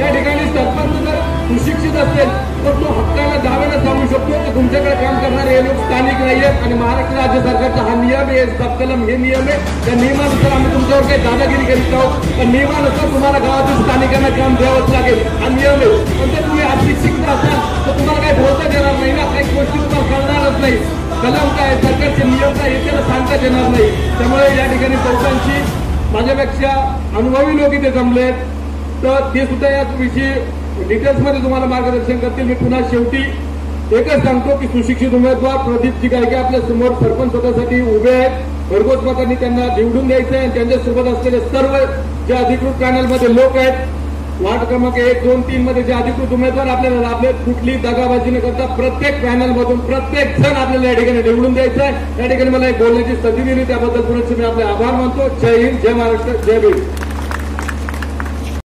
त्या ठिकाणी सरपंच जर सुशिक्षित असेल तर तो हक्काला दाव्यानं सांगू शकतो की तुमच्याकडे काम करणारे हे लोक स्थानिक नाही आहेत आणि महाराष्ट्र राज्य सरकारचा हा नियम आहे, सबकलम हे नियम आहे. त्या नियमानुसार आम्ही तुमच्यावर काही दादागिरी करीत आहोत. त्या नियमानुसार तुम्हाला गावातील स्थानिकांना काम द्यावंच लागेल, हा नियम आहे. पण जर तुम्ही अशिक्षित असाल तर तुम्हाला काही बोलता येणार नाही ना, काही गोष्टी तुम्हाला कळणारच नाही. कलम काय, सरकारचे नियम काय हे त्याला सांगताच येणार नाही. त्यामुळे या ठिकाणी चौकांची माझ्यापेक्षा अनुभवी लोक इथे जमलेत, तर ते सुद्धा याविषयी डिटेल्समध्ये तुम्हाला मार्गदर्शन करतील. मी पुन्हा शेवटी एकच सांगतो की सुशिक्षित उमेदवार प्रदीप चिकाळके आपल्या समोर सरपंच पदासाठी उभे आहेत. भरघोस मतांनी त्यांना निवडून द्यायचं आहे. त्यांच्यासोबत असलेले सर्व जे अधिकृत पॅनलमध्ये लोक आहेत, वार्ड क्रमांक 1, 2, 3 मध्ये जे अधिकृत उमेदवार आपल्याला लाभले, कुठली दगाबाजी न करता प्रत्येक पॅनलमधून प्रत्येक जण आपल्याला या ठिकाणी निवडून द्यायचं आहे. या ठिकाणी मला एक बोलण्याची संधी दिली त्याबद्दल पुन्हा मी आपले आभार मानतो. जय हिंद, जय महाराष्ट्र, जय भीम.